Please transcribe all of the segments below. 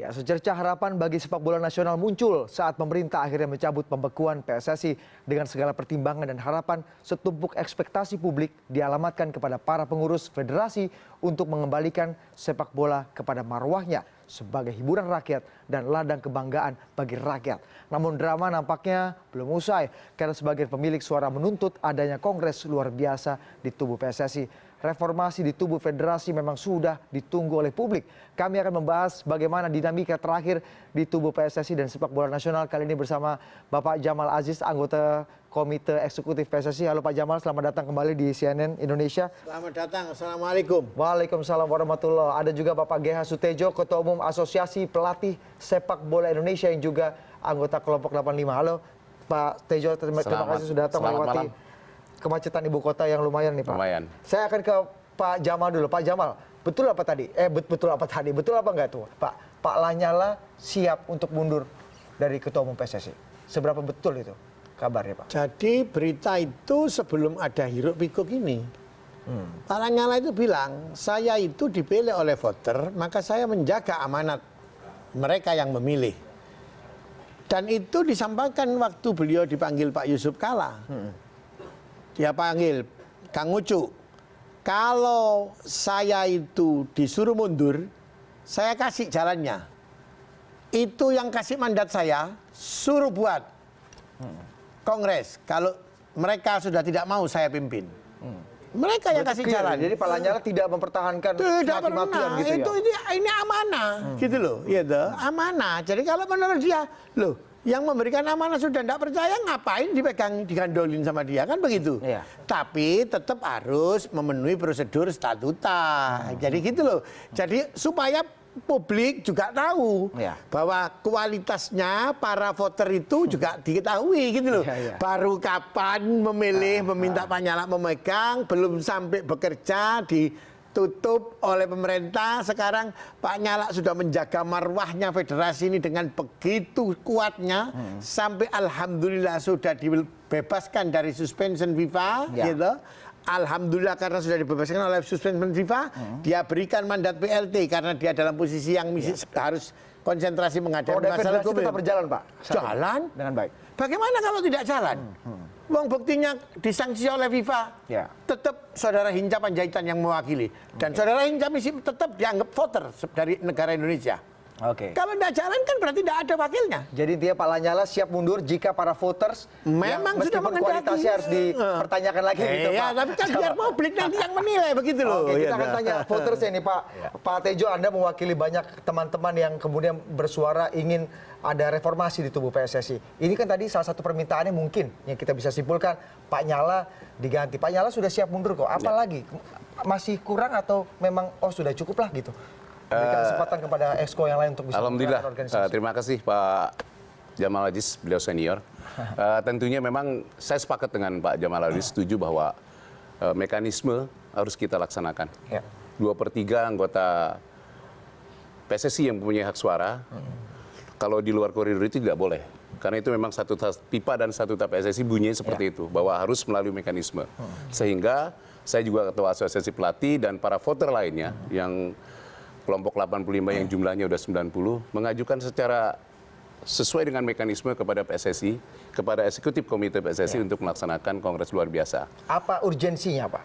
Ya, secercah harapan bagi sepak bola nasional muncul saat pemerintah akhirnya mencabut pembekuan PSSI dengan segala pertimbangan dan harapan setumpuk ekspektasi publik dialamatkan kepada para pengurus federasi untuk mengembalikan sepak bola kepada marwahnya sebagai hiburan rakyat dan ladang kebanggaan bagi rakyat. Namun drama nampaknya belum usai karena sebagian pemilik suara menuntut adanya kongres luar biasa di tubuh PSSI. Reformasi di tubuh federasi memang sudah ditunggu oleh publik. Kami akan membahas bagaimana dinamika terakhir di tubuh PSSI dan sepak bola nasional kali ini bersama Bapak Jamal Aziz, anggota Komite Eksekutif PSSI. Halo Pak Jamal, selamat datang kembali di CNN Indonesia. Selamat datang, Assalamualaikum. Waalaikumsalam warahmatullahi. Ada juga Bapak GH Sutejo, Ketua Umum Asosiasi Pelatih Sepak Bola Indonesia yang juga anggota kelompok 85. Halo Pak Tejo, terima kasih sudah datang melewati kemacetan ibu kota yang lumayan nih Pak. Lumayan. Saya akan ke Pak Jamal dulu. Pak Jamal, betul apa tadi? Betul apa enggak tuh? Pak Lanyala siap untuk mundur dari Ketua Umum PSSI. Seberapa betul itu kabarnya Pak? Jadi berita itu sebelum ada hiruk pikuk ini. Pak Lanyala itu bilang, saya itu dipilih oleh voter, maka saya menjaga amanat mereka yang memilih. Dan itu disampaikan waktu beliau dipanggil Pak Yusuf Kalla. Dia panggil, Kang Ucu, kalau saya itu disuruh mundur, saya kasih jalannya. Itu yang kasih mandat saya, suruh buat kongres. Kalau mereka sudah tidak mau saya pimpin. Mereka yang kasih jalan. Jadi Pak Lanyala tidak mempertahankan mati-matian gitu itu, ya? ini amanah, gitu loh. Gitu, amanah. Jadi kalau menurut dia, loh, yang memberikan amanah sudah tidak percaya, ngapain dipegang, digandolin sama dia, kan begitu. Iya. Tapi tetap harus memenuhi prosedur statuta. Jadi gitu loh. Jadi supaya publik juga tahu bahwa kualitasnya para voter itu juga diketahui gitu loh. Baru kapan memilih, meminta Pak Lanyala memegang, belum sampai bekerja ditutup oleh pemerintah. Sekarang Pak Lanyala sudah menjaga marwahnya federasi ini dengan begitu kuatnya sampai alhamdulillah sudah dibebaskan dari suspension FIFA gitu. Alhamdulillah karena sudah dibebaskan oleh suspension FIFA, dia berikan mandat PLT karena dia dalam posisi yang harus konsentrasi menghadapi masalah hukum. Tetap berjalan Pak? Jalan dengan baik. Bagaimana kalau tidak jalan? Uang buktinya disanksi oleh FIFA, tetap saudara Hinca Panjaitan yang mewakili. Dan saudara Hinca tetap dianggap voter dari negara Indonesia. Kalau tidak jalan kan berarti tidak ada wakilnya. Jadi dia Pak Lanyala siap mundur jika para voters memang sudah menghendaki, kualitasnya harus dipertanyakan lagi gitu Pak. Tapi kan biar publik nanti yang menilai begitu loh. Kita akan tanya voters ini Pak. Pak Tejo, Anda mewakili banyak teman-teman yang kemudian bersuara ingin ada reformasi di tubuh PSSI. Ini kan tadi salah satu permintaannya mungkin yang kita bisa simpulkan Pak Lanyala diganti. Pak Lanyala sudah siap mundur kok. Apalagi masih kurang atau memang sudah cukup lah gitu? Berikan kesempatan kepada exco yang lain untuk bisa Alhamdulillah, terima kasih Pak Jamal Aziz, beliau senior. Tentunya memang saya sepakat dengan Pak Jamal Aziz, setuju bahwa mekanisme harus kita laksanakan. 2/3 anggota PSSI yang mempunyai hak suara, kalau di luar koridor itu tidak boleh. Karena itu memang statuta PIPA dan statuta PSSI bunyinya seperti itu, bahwa harus melalui mekanisme. Sehingga saya juga ketua asosiasi pelatih dan para voter lainnya yang kelompok 85 yang jumlahnya udah 90 mengajukan secara sesuai dengan mekanisme kepada PSSI, kepada eksekutif komite PSSI untuk melaksanakan kongres luar biasa. Apa urgensinya Pak?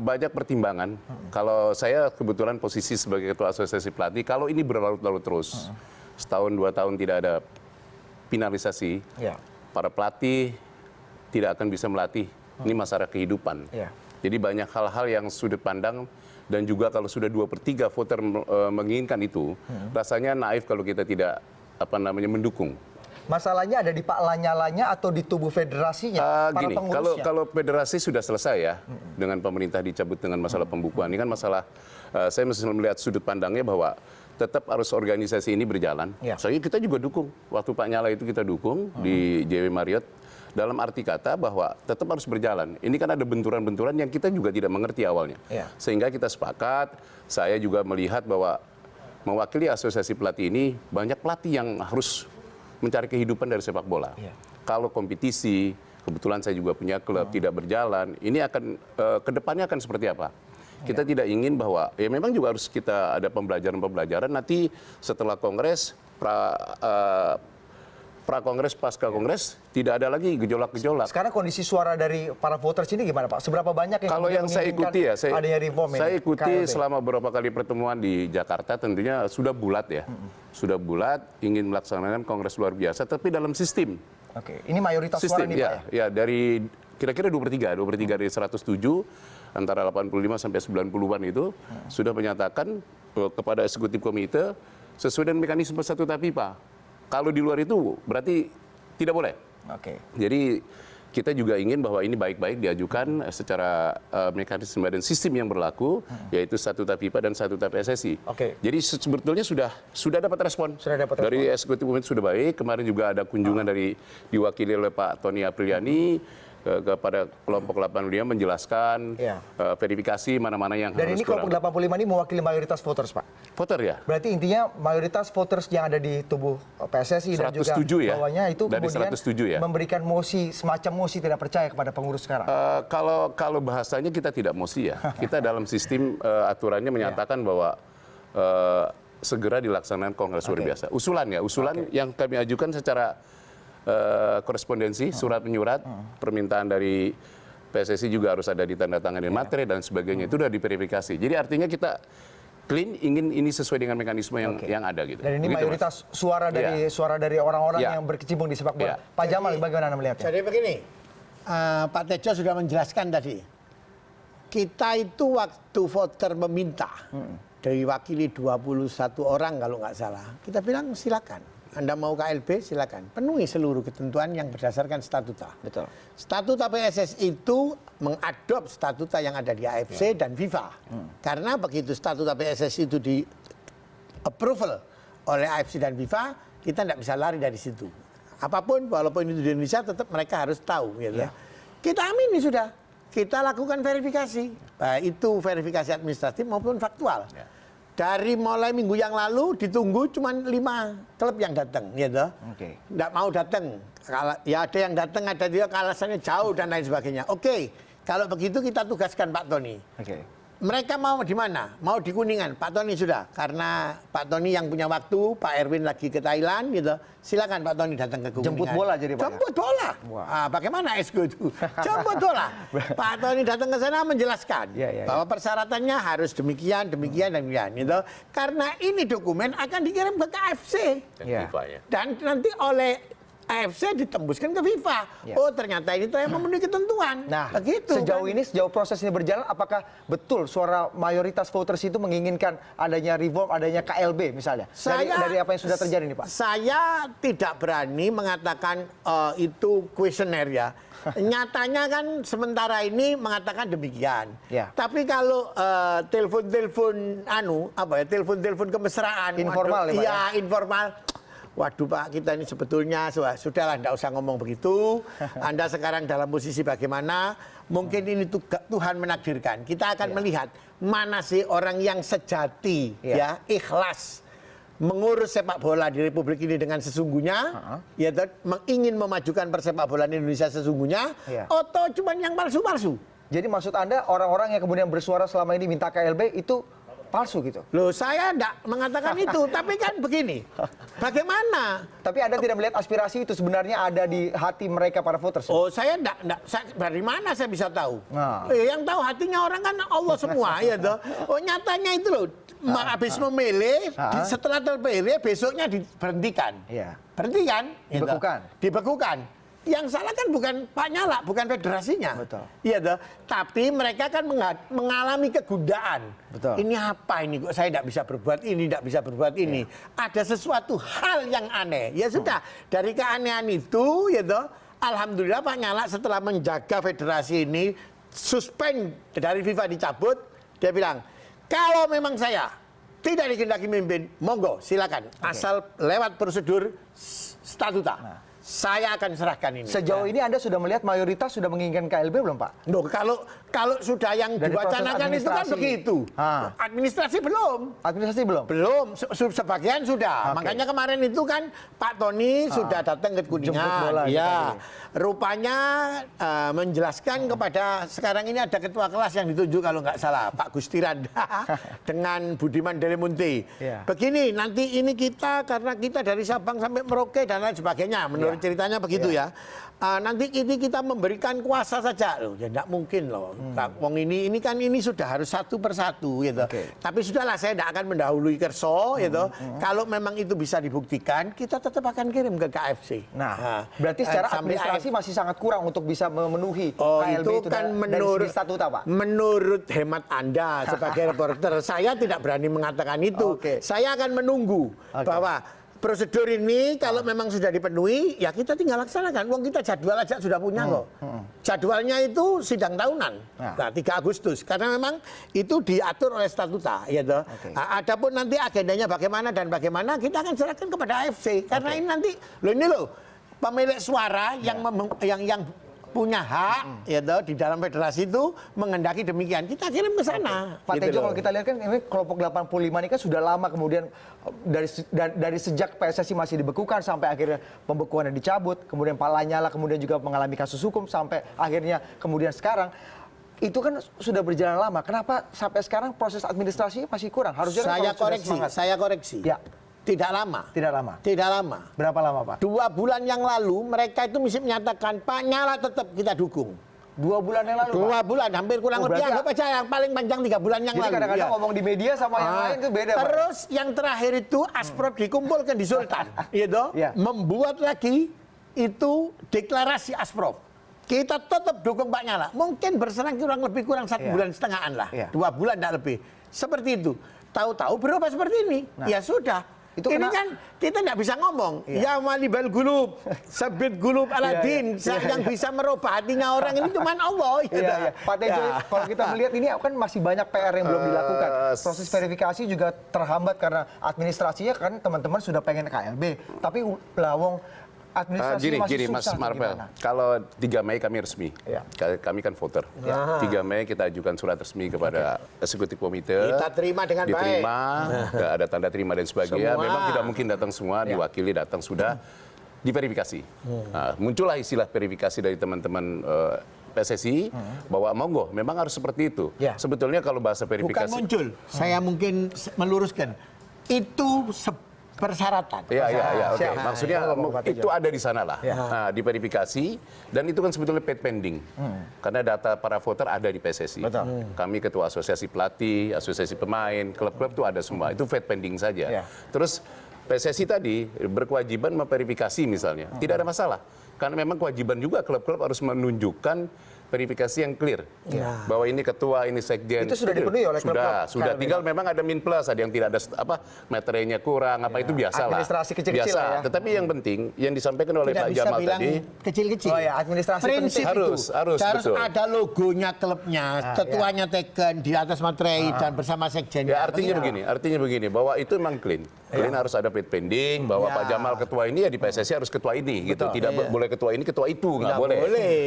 Banyak pertimbangan. Kalau saya kebetulan posisi sebagai ketua asosiasi pelatih, kalau ini berlarut-larut terus, setahun 2 tahun tidak ada finalisasi, para pelatih tidak akan bisa melatih. Ini masalah kehidupan. Jadi banyak hal-hal yang sudut pandang. Dan juga kalau sudah 2/3 voter menginginkan itu, rasanya naif kalau kita tidak mendukung. Masalahnya ada di Pak Lanyalanya atau di tubuh federasinya? Gini, kalau federasi sudah selesai ya, dengan pemerintah dicabut dengan masalah pembukuan. Ini kan masalah, saya mesti melihat sudut pandangnya bahwa tetap harus organisasi ini berjalan. Soalnya kita juga dukung. Waktu Pak Lanyala itu kita dukung di JW Marriott. Dalam arti kata bahwa tetap harus berjalan. Ini kan ada benturan-benturan yang kita juga tidak mengerti awalnya. Sehingga kita sepakat, saya juga melihat bahwa mewakili asosiasi pelatih ini, banyak pelatih yang harus mencari kehidupan dari sepak bola. Kalau kompetisi, kebetulan saya juga punya klub tidak berjalan, ini akan kedepannya akan seperti apa? Kita tidak ingin bahwa ya memang juga harus kita ada pembelajaran nanti setelah kongres pra-kongres, pasca-kongres, tidak ada lagi gejolak-gejolak. Sekarang kondisi suara dari para voters ini gimana Pak? Seberapa banyak yang Kalau yang saya ikuti ya, adanya reform ini? saya ikuti KLB? selama beberapa kali pertemuan di Jakarta, tentunya sudah bulat ya. Sudah bulat, ingin melaksanakan kongres luar biasa, tapi dalam sistem. Oke, ini mayoritas suara Sistem, nih Pak ya? ya dari kira-kira 23 dari 107, antara 85 sampai 90-an itu, sudah menyatakan kepada eksekutif komite, sesuai dengan mekanisme statuta FIFA. Kalau di luar itu berarti tidak boleh. Oke. Jadi kita juga ingin bahwa ini baik-baik diajukan secara mekanisme dan sistem yang berlaku, yaitu statuta FIFA dan statuta PSSI. Oke. Jadi sebetulnya sudah dapat respon. Sudah dapat respon. Dari eksekutif komite sudah baik. Kemarin juga ada kunjungan dari diwakili oleh Pak Tony Apriliani kepada kelompok 85 menjelaskan verifikasi mana-mana yang Dan harus ini kelompok 85 ini mewakili mayoritas voters Pak? voter ya. Berarti intinya mayoritas voters yang ada di tubuh PSSI dan juga 107 ya. bawahnya itu Dari kemudian 107 ya. memberikan mosi, semacam mosi tidak percaya kepada pengurus sekarang. Kalau bahasanya kita tidak mosi ya. Kita dalam sistem aturannya menyatakan bahwa segera dilaksanakan kongres luar biasa. Usulan yang kami ajukan secara korespondensi, surat menyurat, permintaan dari PSSI juga harus ada ditandatangani materi dan sebagainya. Itu sudah diverifikasi. Jadi artinya kita clean, ingin ini sesuai dengan mekanisme yang ada gitu. Dan ini begitu, mayoritas suara dari orang-orang yang berkecimpung di sepak bola. Pak Jamal, bagaimana Anda melihatnya? Jadi begini, Pak Tejo sudah menjelaskan tadi. Kita itu waktu voter meminta dari wakili 21 orang kalau nggak salah, kita bilang silakan. Anda mau KLB silakan, penuhi seluruh ketentuan yang berdasarkan statuta. Betul. Statuta PSSI itu mengadop statuta yang ada di AFC dan FIFA. Karena begitu statuta PSSI itu di approval oleh AFC dan FIFA, kita tidak bisa lari dari situ. Apapun, walaupun itu di Indonesia, tetap mereka harus tahu. Gitu. Kita amini sudah, kita lakukan verifikasi. Baik itu verifikasi administratif maupun faktual. Dari mulai minggu yang lalu ditunggu cuma 5 klub yang datang, gitu. Nggak mau datang. Ya ada yang datang, ada dia alasannya jauh dan lain sebagainya. Oke, kalau begitu kita tugaskan Pak Tony. Mereka mau di mana? Mau di Kuningan. Pak Tony sudah. Karena Pak Tony yang punya waktu, Pak Erwin lagi ke Thailand, gitu. Silakan Pak Tony datang ke Kuningan. Jemput bola jadi Pak. Jemput bola. Bagaimana Esko itu? Jemput bola. Pak Tony datang ke sana menjelaskan bahwa persyaratannya harus demikian, demikian, dan demikian. Gitu. Karena ini dokumen akan dikirim ke KFC. Dan nanti oleh AFC ditembuskan ke FIFA. Oh ternyata ini yang memenuhi ketentuan. Nah, begitu, sejauh proses ini berjalan, apakah betul suara mayoritas voters itu menginginkan adanya reform, adanya KLB misalnya? Dari apa yang sudah terjadi nih Pak? Saya tidak berani mengatakan itu kuesioner ya. Nyatanya kan sementara ini mengatakan demikian. Tapi kalau telepon-telepon telepon-telepon kemesraan, informal ya, informal. Waduh Pak, kita ini sebetulnya sudahlah, tidak usah ngomong begitu. Anda sekarang dalam posisi bagaimana? Mungkin ini Tuhan menakdirkan. Kita akan melihat mana sih orang yang sejati, ikhlas mengurus sepak bola di Republik ini dengan sesungguhnya, ingin memajukan persepak bola Indonesia sesungguhnya, atau cuman yang palsu-palsu. Jadi maksud Anda orang-orang yang kemudian bersuara selama ini minta KLB itu palsu gitu? Loh, saya tidak mengatakan itu, tapi kan begini, bagaimana? Tapi Anda tidak melihat aspirasi itu sebenarnya ada di hati mereka para voters? Oh, saya tidak, dari mana saya bisa tahu? Yang tahu hatinya orang kan Allah semua, ya toh. Oh, nyatanya itu loh, habis memilih, setelah terpilih, besoknya diberhentikan. Berhentikan? Dibekukan? Dibekukan. Yang salah kan bukan Pak Nyala, bukan federasinya. Betul. Iya toh. Tapi mereka kan mengalami kegundaan. Betul. Ini apa ini? Kok saya tidak bisa berbuat ini, tidak bisa berbuat ini. Ada sesuatu hal yang aneh. Ya sudah, dari keanehan itu, ya toh, alhamdulillah Pak Nyala setelah menjaga federasi ini, suspend dari FIFA dicabut, dia bilang, kalau memang saya tidak dikehendaki memimpin, monggo silakan. Asal lewat prosedur statuta. saya akan serahkan ini. Sejauh ini Anda sudah melihat mayoritas sudah menginginkan KLB belum, Pak? Loh, kalau sudah yang Dari diwacanakan proses itu kan administrasi. begitu. Administrasi belum. Administrasi belum? Belum, sebagian sudah. Oke. Makanya kemarin itu kan Pak Tony sudah datang ke Jemput Kuningan. bola Ya, kita rupanya menjelaskan kepada sekarang ini ada ketua kelas yang ditunjuk kalau nggak salah Pak Gusti Randa dengan Budiman Delimunti. Ya. Begini, nanti ini kita karena kita dari Sabang sampai Merauke dan lain sebagainya. Menurut ceritanya begitu ya. Nanti ini kita memberikan kuasa saja loh. Ya enggak mungkin loh. Wong ini kan ini sudah harus satu persatu gitu. Oke. Tapi sudahlah saya tidak akan mendahului Kerso gitu. Kalau memang itu bisa dibuktikan, kita tetap akan kirim ke KFC. Nah, berarti secara sampai administrasi masih sangat kurang untuk bisa memenuhi Oh, KLB itu kan dari segi statuta, Pak. menurut hemat Anda sebagai reporter, saya tidak berani mengatakan itu. Oke. Saya akan menunggu bahwa prosedur ini kalau memang sudah dipenuhi, ya kita tinggal laksanakan. Wong kita jadwal aja sudah punya kok. Jadwalnya itu sidang tahunan, nah, 3 Agustus. Karena memang itu diatur oleh statuta. Ya toh. Adapun nanti agendanya bagaimana dan bagaimana, kita akan serahkan kepada AFC. Karena ini nanti, pemilik suara yang punya hak ya toh, di dalam federasi itu menghendaki demikian, kita kirim ke sana. Pak Gitu Tejo, loh. kalau kita lihat kan ini kelompok 85 ini kan sudah lama kemudian dari sejak PSSI masih dibekukan sampai akhirnya pembekuannya dicabut, kemudian Pak Lanyala kemudian juga mengalami kasus hukum sampai akhirnya kemudian sekarang. Itu kan sudah berjalan lama. Kenapa sampai sekarang proses administrasinya masih kurang? Harusnya kan saya koreksi. Ya. Tidak lama. Tidak lama. Tidak lama. Berapa lama, Pak? 2 bulan yang lalu mereka itu mesti menyatakan Pak Nyala tetap kita dukung. 2 bulan yang lalu, 2 Pak? bulan, hampir kurang lebih. berarti Anggap aja yang paling panjang 3 bulan yang Jadi lalu. kadang-kadang Ya. ngomong di media sama yang lain itu beda, Pak. Terus yang terakhir itu Asprov dikumpulkan di Sultan, gitu, Ya. membuat lagi itu deklarasi Asprov. Kita tetap dukung Pak Nyala. Mungkin berserang kurang 1 bulan setengahan lah, 2 bulan tidak lebih. Seperti itu. Tahu-tahu berubah seperti ini. Ya sudah. Itu ini kena- kan kita tidak bisa ngomong. Ya malibal gulub, sabit gulub Aladin, yang bisa merubah hatinya orang ini cuma Allah. Iya. Pak Tejo, kalau kita melihat ini kan masih banyak PR yang belum dilakukan. Proses verifikasi juga terhambat karena administrasinya kan teman-teman sudah pengen KLB, tapi Lawong administrasi masih Gini, Mas susah. Marvel. Gimana? Kalau 3 Mei kami resmi, Ya. kami kan voter. 3 Mei kita ajukan surat resmi kepada eksekutif komite. Kita terima dengan baik. Diterima, ada tanda terima dan sebagainya. Semua. Memang tidak mungkin datang semua, diwakili datang sudah diverifikasi. Nah, muncullah istilah verifikasi dari teman-teman PSSI bahwa monggo, memang harus seperti itu. Ya. Sebetulnya kalau bahasa Bukan verifikasi muncul. Saya mungkin meluruskan. Itu persyaratan. Iya, oke. Siap. Maksudnya itu ada di sana lah. Nah, diverifikasi dan itu kan sebetulnya paid pending. Karena data para voter ada di PSSI. Kami ketua asosiasi pelatih, asosiasi pemain, klub-klub itu ada semua. Itu paid pending saja. Terus PSSI tadi berkewajiban memverifikasi misalnya. Tidak ada masalah. Karena memang kewajiban juga klub-klub harus menunjukkan verifikasi yang clear bahwa ini ketua, ini sekjen. Itu sudah dipenuhi oleh klub-klub. Sudah tinggal memang ada min plus, ada yang tidak ada materinya kurang, itu biasa lah. Administrasi kecil-kecil Biasa. lah ya. Tetapi yang penting yang disampaikan oleh Tidak Pak bisa Jamal bilang tadi, kecil-kecil. Oh ya, administrasi Prinsip penting. itu. Harus, betul. ada logonya klubnya, ketuanya taken di atas materai dan bersama sekjen. ya artinya begini, bahwa itu memang clean. Clean harus ada paid pending, bahwa Pak Jamal ketua ini ya di PSSI harus ketua ini, gitu. Tidak boleh ketua ini, ketua itu, nggak boleh.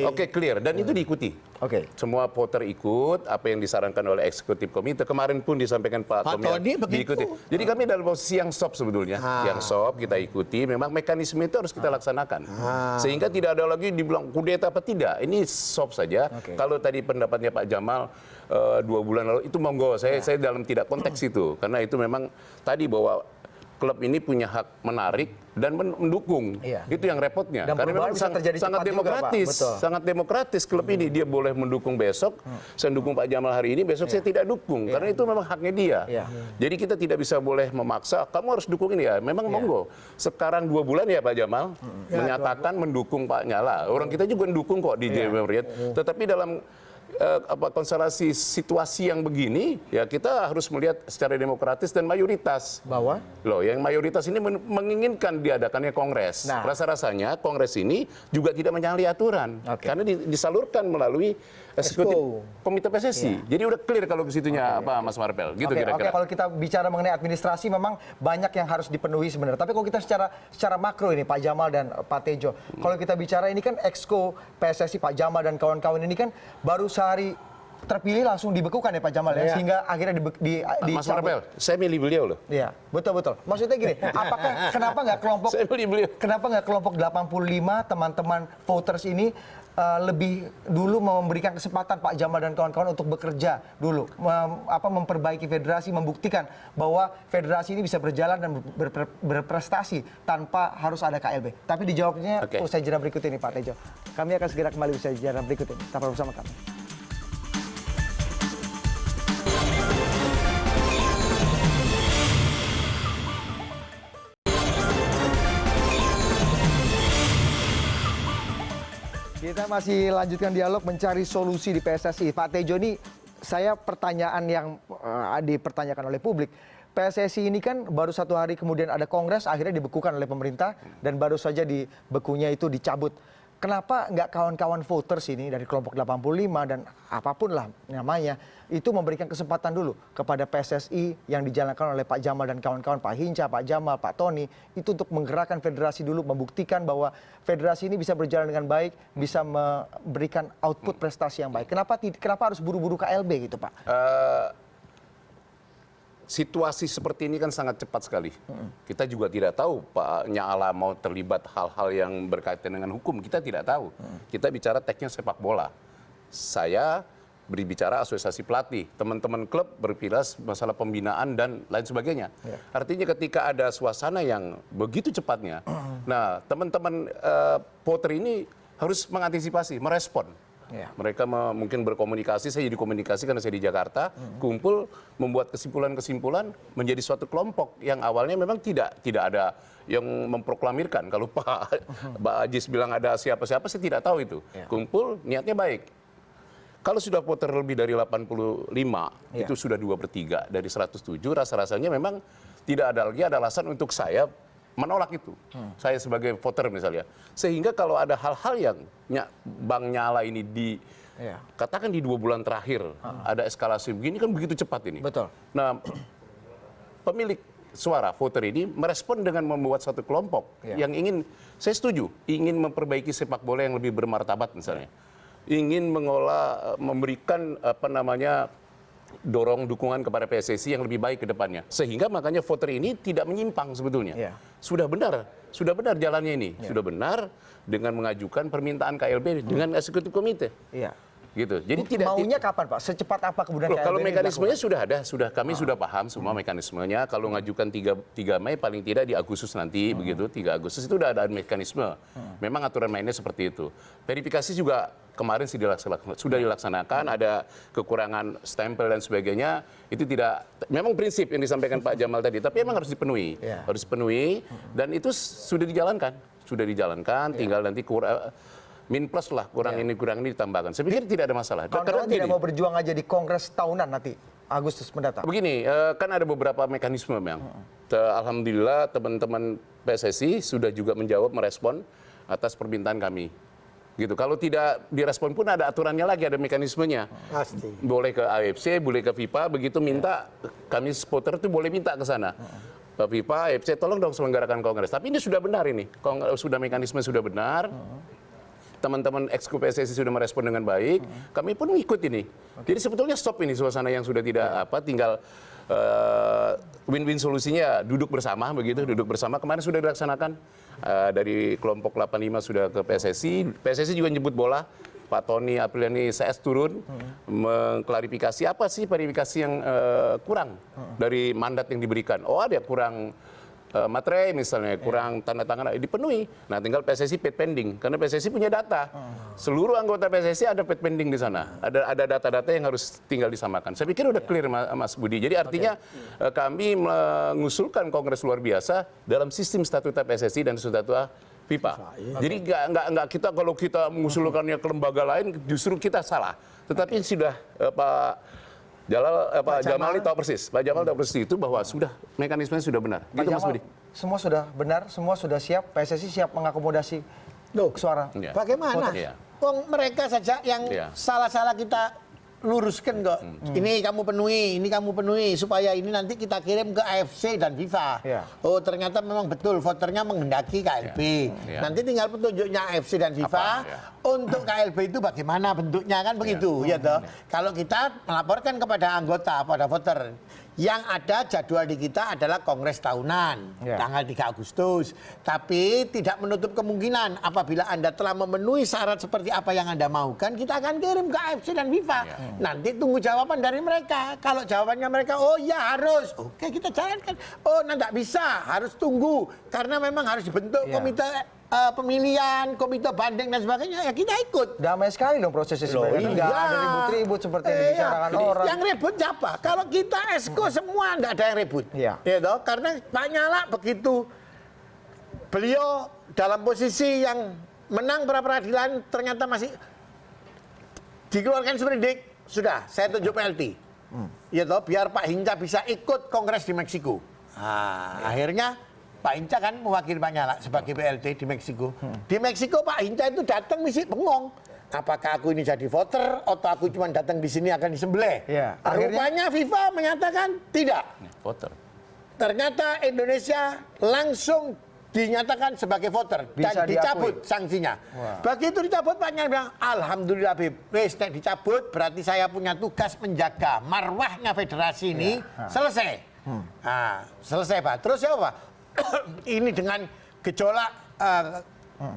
Oke, clear. Dan itu diikuti. Oke. Semua voter ikut apa yang disarankan oleh eksekutif komite. Kemarin pun disampaikan Pak Tomia Tony begitu. diikuti. Jadi kami dalam posisi yang sop sebetulnya. Yang sop kita ikuti. Memang mekanisme itu harus kita laksanakan. Sehingga tidak ada lagi dibilang kudeta apa tidak. Ini sop saja. Kalau tadi pendapatnya Pak Jamal 2 bulan lalu itu monggo. Saya dalam tidak konteks itu. Karena itu memang tadi bahwa klub ini punya hak menarik dan mendukung. Itu yang repotnya. Dan karena memang bisa terjadi sangat cepat juga, Pak. demokratis. Betul. Sangat demokratis klub ini. Dia boleh mendukung besok. Saya dukung Pak Jamal hari ini, besok saya tidak dukung. Karena itu memang haknya dia. Jadi kita tidak bisa boleh memaksa, kamu harus dukung ini ya. Memang monggo. Sekarang 2 bulan ya Pak Jamal menyatakan mendukung Pak Nyala. Orang kita juga mendukung kok di Jawa Barat. Tetapi dalam konstelasi situasi yang begini, ya kita harus melihat secara demokratis dan mayoritas. Bahwa? Loh, yang mayoritas ini menginginkan diadakannya kongres. Nah. Rasa-rasanya kongres ini juga tidak menyalahi aturan. Karena disalurkan melalui eksekutif komite PSSI. Jadi udah clear kalau ke situnya apa Mas Marpel. Gitu kira-kira. Kalau kita bicara mengenai administrasi memang banyak yang harus dipenuhi sebenarnya. Tapi kalau kita secara makro ini Pak Jamal dan Pak Tejo. Kalau kita bicara ini kan exco PSSI Pak Jamal dan kawan-kawan ini kan baru sehari terpilih langsung dibekukan ya Pak Jamal ya, sehingga akhirnya Mas Marpel, saya milih beliau loh. Iya, betul. Maksudnya gini, kenapa nggak kelompok 85 teman-teman voters ini lebih dulu memberikan kesempatan Pak Jamal dan kawan-kawan untuk bekerja dulu, memperbaiki federasi, membuktikan bahwa federasi ini bisa berjalan dan berprestasi tanpa harus ada KLB. Tapi dijawabnya usai jeda berikut ini Pak Tejo. Kami akan segera kembali usai jeda berikut ini. Tetap bersama kami. Kita masih lanjutkan dialog mencari solusi di PSSI. Pak Tejo, ini saya pertanyaan yang dipertanyakan oleh publik. PSSI ini kan baru 1 hari kemudian ada kongres, akhirnya dibekukan oleh pemerintah dan baru saja dibekunya itu dicabut. Kenapa nggak kawan-kawan voters ini dari kelompok 85 dan apapun lah namanya itu memberikan kesempatan dulu kepada PSSI yang dijalankan oleh Pak Jamal dan kawan-kawan, Pak Hinca, Pak Jamal, Pak Tony, itu untuk menggerakkan federasi dulu, membuktikan bahwa federasi ini bisa berjalan dengan baik, bisa memberikan output prestasi yang baik. Kenapa harus buru-buru KLB gitu Pak? Situasi seperti ini kan sangat cepat sekali. Kita juga tidak tahu Pak Nyala mau terlibat hal-hal yang berkaitan dengan hukum. Kita tidak tahu. Kita bicara tekniknya sepak bola. Saya berbicara asosiasi pelatih. Teman-teman klub berbicara masalah pembinaan dan lain sebagainya. Artinya ketika ada suasana yang begitu cepatnya, nah teman-teman voter ini harus mengantisipasi, merespon. Mereka mungkin berkomunikasi, saya jadi komunikasi karena saya di Jakarta, kumpul, membuat kesimpulan-kesimpulan menjadi suatu kelompok yang awalnya memang tidak ada yang memproklamirkan. Kalau Pak Ajis bilang ada siapa-siapa, saya tidak tahu itu. Kumpul, niatnya baik. Kalau sudah voter lebih dari 85, itu sudah 2/3 dari 107, rasa-rasanya memang tidak ada lagi ada alasan untuk saya menolak itu. Saya sebagai voter misalnya. Sehingga kalau ada hal-hal yang Bang Nyala ini katakan di 2 bulan terakhir ada eskalasi begini kan begitu cepat ini. Betul. Nah, pemilik suara voter ini merespon dengan membuat satu kelompok yang ingin, saya setuju, ingin memperbaiki sepak bola yang lebih bermartabat misalnya. Ingin memberikan dorong dukungan kepada PSSI yang lebih baik ke depannya. Sehingga makanya voter ini tidak menyimpang sebetulnya. Sudah benar jalannya ini. Sudah benar dengan mengajukan permintaan KLB dengan eksekutif komite. Gitu. Jadi maunya kapan Pak? Secepat apa kemudian KLB kalau ini mekanismenya dilakukan? sudah ada, kami sudah paham semua mekanismenya. Kalau ngajukan 3 Mei paling tidak di Agustus nanti begitu, 3 Agustus itu udah ada mekanisme. Memang aturan mainnya seperti itu. Verifikasi juga kemarin sudah dilaksanakan, ada kekurangan stempel dan sebagainya, itu tidak, memang prinsip yang disampaikan Pak Jamal tadi, tapi memang harus dipenuhi, dan itu sudah dijalankan, tinggal nanti min plus lah, kurang ini ditambahkan. Saya pikir tidak ada masalah. Kawan-kawan tidak mau berjuang aja di kongres tahunan nanti, Agustus mendatang? Begini, kan ada beberapa mekanisme memang. Alhamdulillah teman-teman PSSI sudah juga menjawab, merespon atas permintaan kami. Gitu. Kalau tidak direspon pun ada aturannya lagi, ada mekanismenya. Pasti. Boleh Boleh ke AFC, boleh ke FIFA, begitu minta, kami supporter itu boleh minta ke sana. FIFA, AFC, tolong dong selenggarakan kongres. Tapi ini sudah benar ini, mekanisme sudah benar. Teman-teman exco PSSI sudah merespon dengan baik, kami pun mengikut ini. Jadi sebetulnya stop ini suasana yang sudah tidak tinggal win-win solusinya duduk bersama begitu, kemarin sudah dilaksanakan. Dari kelompok 85 sudah ke PSSI juga nyebut bola. Pak Tony Apriliani CS turun mengklarifikasi apa sih verifikasi yang kurang dari mandat yang diberikan. Oh ada kurang materai misalnya, kurang tanda tangan, dipenuhi. Nah tinggal PSSI paid pending, karena PSSI punya data. Seluruh anggota PSSI ada paid pending di sana. Ada data-data yang harus tinggal disamakan. Saya pikir udah clear Mas Budi. Jadi artinya kami mengusulkan kongres luar biasa dalam sistem statuta PSSI dan statuta FIFA. Jadi nggak kita kalau kita mengusulkannya ke lembaga lain justru kita salah. Tetapi sudah Pak Jamal ini tahu persis. Pak Jamal tahu persis itu bahwa sudah mekanismenya sudah benar. Pak Gitu Mas Jamal, Budi. semua sudah benar, semua sudah siap, PSSI siap mengakomodasi suara. Iya. Bagaimana? Iya. Wong mereka saja yang Iya. salah-salah kita luruskan kok. Ini kamu penuhi supaya ini nanti kita kirim ke AFC dan FIFA. Iya. Oh, ternyata memang betul voternya menghendaki KLB. Iya. Nanti tinggal petunjuknya AFC dan FIFA Iya. untuk KLB itu bagaimana bentuknya kan begitu, ya toh. Kalau kita melaporkan kepada anggota, pada voter, yang ada jadwal di kita adalah kongres tahunan Iya. tanggal 3 Agustus. Tapi tidak menutup kemungkinan apabila Anda telah memenuhi syarat seperti apa yang Anda maukan, kita akan kirim ke AFC dan FIFA. Iya. Nanti tunggu jawaban dari mereka. Kalau jawabannya mereka, oh ya harus, oke kita jalankan. Oh, nah tidak bisa, harus tunggu karena memang harus dibentuk Iya. komite pemilihan, komite banding dan sebagainya. Ya kita ikut. Damai sekali dong prosesnya sebenarnya. Loh, Nggak iya. ada ribut-ribut seperti yang dibicarakan orang. Yang ribut siapa? Kalau kita esko semua enggak ada yang ribut. Iya. Ya toh? Karena Pak Nyala begitu beliau dalam posisi yang menang pra peradilan ternyata masih dikeluarkan sprindik, sudah saya tunjuk PLT. Ya toh, biar Pak Hinca bisa ikut kongres di Meksiko. Nah, akhirnya Pak Hinca kan mewakili Pak Nyala sebagai PLT di Meksiko. Di Meksiko Pak Hinca itu datang misi bengong. Apakah aku ini jadi voter atau aku cuma datang di sini akan disembelih? Iya, akhirnya- Rupanya FIFA menyatakan tidak. Voter. Ternyata Indonesia langsung dinyatakan sebagai voter Bisa dan dicabut diakui. sanksinya. Wah. Begitu dicabut Pak Nyala bilang, alhamdulillah Bib, wis nek dicabut berarti saya punya tugas menjaga marwahnya federasi ini selesai. Nah, selesai Pak. Terus ya Pak, ini dengan gejolak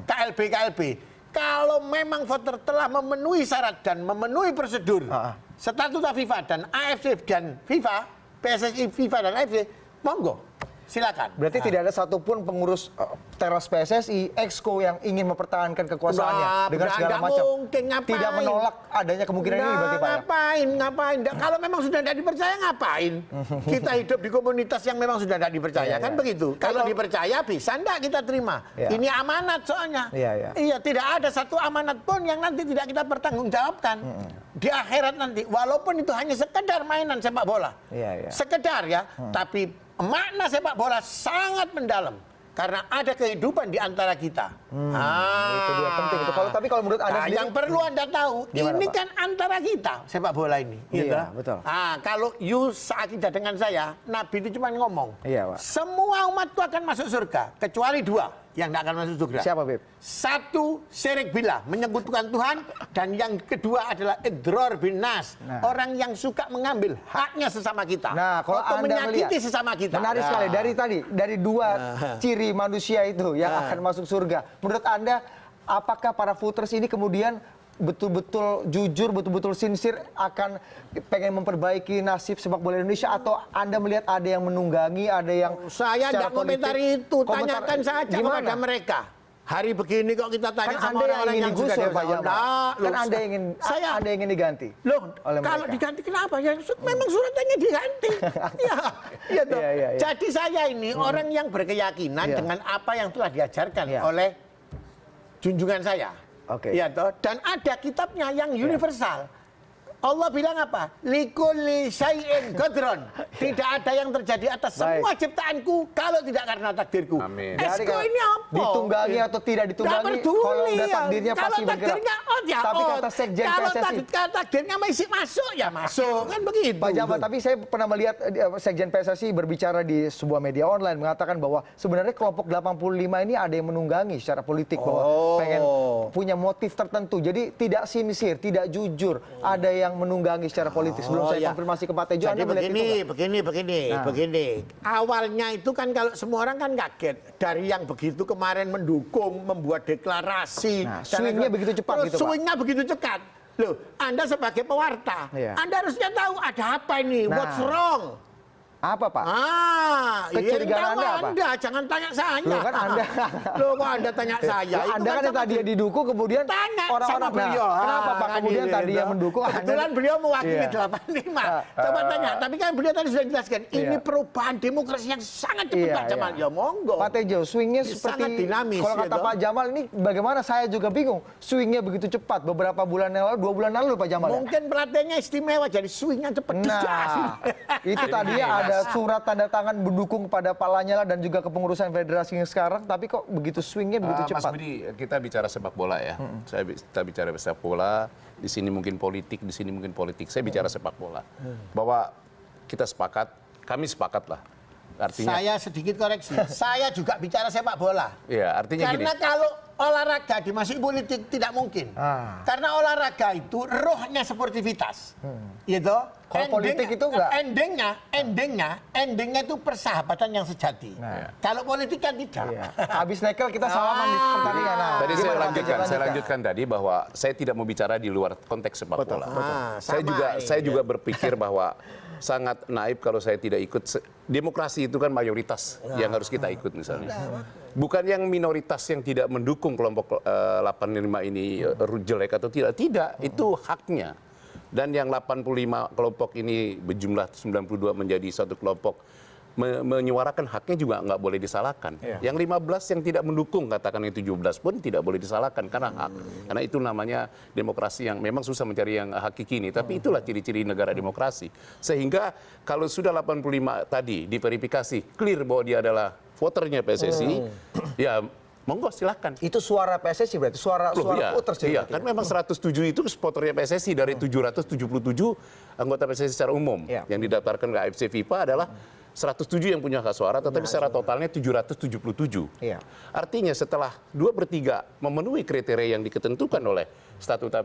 KLB. Kalau memang voter telah memenuhi syarat dan memenuhi prosedur statuta FIFA dan AFC dan FIFA, PSSI, FIFA dan AFC, monggo, silakan. Berarti tidak ada satupun pengurus teras PSSI, Exco yang ingin mempertahankan kekuasaannya Nah, dengan segala nggak macam. mungkin, ngapain? Tidak menolak adanya kemungkinan ini berarti Pak ya? Ngapain? Kalau memang sudah tidak dipercaya, ngapain? Kita hidup di komunitas yang memang sudah tidak dipercaya, Iya, kan iya. begitu. Kalau dipercaya bisa enggak kita terima. Iya. Ini amanat soalnya. Iya. Tidak ada satu amanat pun yang nanti tidak kita pertanggungjawabkan. Di akhirat nanti, walaupun itu hanya sekedar mainan sepak bola. Iya. Sekedar ya, tapi makna sepak bola sangat mendalam. Karena ada kehidupan di antara kita. Itu dia penting itu. Kalau menurut Anda sendiri, yang perlu Anda tahu, Gimana, ini Pak? kan antara kita sepak bola ini. gitu. Iya, betul. Kalau you seakidah dengan saya, Nabi itu cuma ngomong, Iya, Pak. semua umatku akan masuk surga, kecuali dua yang tidak akan masuk surga. Siapa, Beb? Satu, syirik billah, menyekutukan Tuhan, dan yang kedua adalah idror bin nas, orang yang suka mengambil haknya sesama kita, Nah, kalau atau Anda menyakiti melihat, sesama kita. menarik sekali dari dua ciri manusia itu yang akan masuk surga. Menurut Anda, apakah para voters ini kemudian betul-betul jujur, betul-betul sincere akan pengen memperbaiki nasib sepak bola Indonesia, atau Anda melihat ada yang menunggangi, ada yang Saya secara tidak komentari politik- itu, tanyakan saja Gimana? kepada mereka. Hari begini kok kita tanya Kan sama Anda yang orang-orang ingin yang sudah digusur, Pak dewasa. Jamal. Enggak, Kan loh, Anda ingin diganti. Loh, oleh kalau mereka. diganti kenapa? Ya memang suratnya diganti. Iya toh. Iya. Jadi saya ini orang yang berkeyakinan Iya. dengan apa yang telah diajarkan Iya. oleh junjungan saya. Oke. Iya toh. Dan ada kitabnya yang universal. Allah bilang apa? Likulli syai'in qadron. Tidak ada yang terjadi atas semua ciptaanku kalau tidak karena takdirku. Amin. Jadi Esko kalau ini apa? ditunggangi atau tidak ditunggangi, Nggak peduli, kalau udah takdirnya kalau pasti bergerak. takdirnya out ya Tapi out. kata Sekjen kalau PSSI, takdirnya masih masuk ya masuk. Kan begitu. Pak Jamal, tapi saya pernah melihat Sekjen PSSI berbicara di sebuah media online mengatakan bahwa sebenarnya kelompok 85 ini ada yang menunggangi secara politik, bahwa pengen punya motif tertentu. Jadi tidak sincere, tidak jujur. Ada yang menunggangi secara politik. Sebelum saya konfirmasi ke Pak Tejo, Jadi Anda melihat itu nggak? begini. Awalnya itu kan kalau semua orang kan kaget dari yang begitu kemarin mendukung, membuat deklarasi. Nah, dan swingnya lain-lain. begitu cepat Terus gitu, Pak. swingnya begitu cepat. Loh, Anda sebagai pewarta, Iya. Anda harusnya tahu ada apa ini, Nah. what's wrong. Apa Pak? Kecurigaan Anda apa? Anda, jangan tanya saya. Loh kan Anda. Loh kok Anda tanya saya? Loh, Anda kan yang tadi yang didukung kemudian tanya orang-orang sama beliau. kenapa Pak Kan kemudian gitu. tadi yang mendukung Kebetulan Anda? beliau mewakili Iya. 85. Coba tanya, tapi kan beliau tadi sudah jelaskan, ini perubahan demokrasi yang sangat cepat Iya, Pak Jamal. iya. Ya monggo. Pak Tejo, swingnya Ini seperti sangat dinamis, kalau ya kata toh. Pak Jamal ini bagaimana saya juga bingung. Swingnya begitu cepat beberapa bulan yang lalu, 2 bulan lalu Pak Jamal. Ya? Mungkin pelatihannya istimewa, jadi swingnya cepat. Nah, itu tadi ada surat tanda tangan mendukung kepada Pak Lanyala dan juga kepengurusan federasi yang sekarang, tapi kok begitu swingnya begitu Mas cepat? Budi, kita bicara sepak bola ya. Kita bicara sepak bola, di sini mungkin politik, di sini mungkin politik. Saya bicara sepak bola. Bahwa kita sepakat, kami sepakat lah. Artinya, Saya sedikit koreksi, saya juga bicara sepak bola. ya artinya gini. Karena kalau olahraga dimasuki politik tidak mungkin. Karena olahraga itu rohnya sportivitas. Gitu. Kalau politik itu enggak? Endingnya itu persahabatan yang sejati. Kalau politik kan tidak. Iya. Habis nekel kita salaman di pertandingan. Nah, Tadi gimana, Pak Tejo? saya lanjutkan tadi bahwa saya tidak mau bicara di luar konteks sepak bola. Sama Saya ini. juga berpikir bahwa sangat naif kalau saya tidak ikut. Demokrasi itu kan mayoritas yang harus kita ikut misalnya. Bukan yang minoritas yang tidak mendukung kelompok 85 ini jelek atau tidak. Tidak, itu haknya. Dan yang 85 kelompok ini berjumlah 92 menjadi satu kelompok menyuarakan haknya juga nggak boleh disalahkan. Yang 15 yang tidak mendukung, katakan yang 17 pun tidak boleh disalahkan karena hak. Karena itu namanya demokrasi yang memang susah mencari yang hakiki ini. Tapi itulah ciri-ciri negara demokrasi. Sehingga kalau sudah 85 tadi diverifikasi, clear bahwa dia adalah voternya PSSI, ya monggo silahkan. Itu suara PSSI berarti suara Iya, voters ya, iya, berarti kan ya? memang 107 itu supporternya PSSI dari 777 anggota PSSI secara umum. Iya. Yang didaftarkan ke AFC FIFA adalah 107 yang punya hak suara, tetapi secara totalnya 777. Iya. Artinya setelah 2/3 memenuhi kriteria yang diketentukan oleh statuta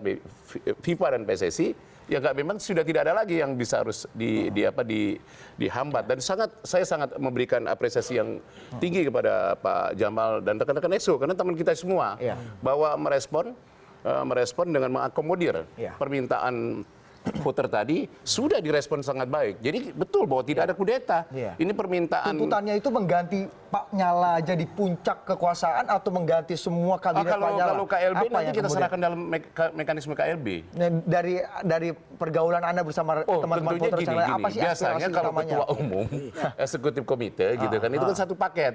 FIFA dan PSSI, ya memang sudah tidak ada lagi yang bisa harus dihambat. Dan saya sangat memberikan apresiasi yang tinggi kepada Pak Jamal dan rekan-rekan EXO karena teman kita semua Iya. bahwa merespon dengan mengakomodir Iya. permintaan voter tadi sudah direspon sangat baik. Jadi betul bahwa tidak ada kudeta. Iya. Ini permintaan. Tuntutannya itu mengganti Pak Nyala jadi puncak kekuasaan atau mengganti semua kabinet Pak Nyala? Kalau KLB Apa nanti yang kita kemudian? serahkan dalam mekanisme KLB. Nah, dari pergaulan Anda bersama teman-teman tentunya voters yang lain, apa sih biasanya aspirasi kalau utamanya? ketua umum, eksekutif komite gitu kan, itu kan satu paket.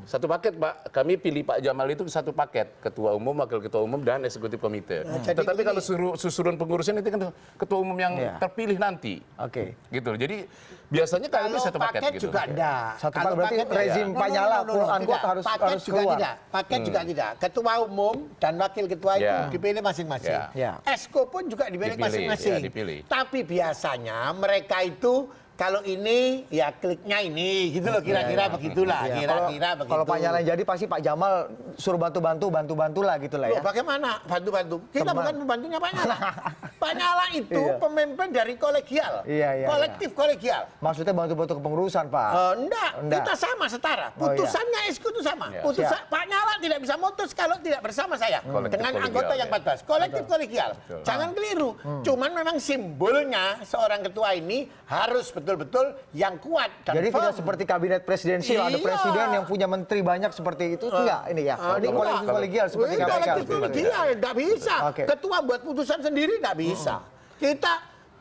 Satu paket, Pak. Kami pilih Pak Jamal itu satu paket. Ketua umum, wakil ketua umum, dan eksekutif komite. Tetapi kalau susunan pengurusan itu kan ketua umum yang terpilih nanti. Oke. Gitu. Jadi biasanya KLB Kalau satu paket gitu. juga enggak. Satu Kalau paket berarti rezim Pak Nyala, quote unquote, tidak. harus Paket juga keluar. tidak. Paket juga tidak. Ketua umum dan wakil ketua itu Ya. dipilih masing-masing. Ya. Esko pun juga dipilih Dipilih, masing-masing. ya, dipilih. Tapi biasanya mereka itu kalau ini ya kliknya ini gitu loh, kira-kira begitulah, Ya, kira-kira begitu. kalau Pak Nyala yang jadi pasti Pak Jamal suruh bantu lah gitu lah Loh, ya. bagaimana bantu-bantu? Kita Teman. bukan pembantunya Pak Nyala. Pak Nyala itu Iya. pemimpin dari kolegial. Iya. Kolektif kolegial. Maksudnya bantu-bantu kepengurusan Pak. Enggak, Enggak. kita sama setara. Oh, iya. Putusannya Esko itu sama. Ya. Putusan Siap. Pak Nyala tidak bisa mutus kalau tidak bersama saya Kolektif dengan kolegial, anggota yang ya. 14. Kolektif kolegial. Jangan keliru. Cuman memang simbolnya seorang ketua ini harus betul-betul yang kuat dan Jadi firm. tidak seperti kabinet presidensial, ada Iya. presiden yang punya menteri banyak seperti itu. Enggak, ini ya. Ini Enggak. kolektif kolegial seperti Ini KPK. kolektif seperti itu. kolegial, nggak bisa. Oke. Ketua buat putusan sendiri nggak bisa. Kita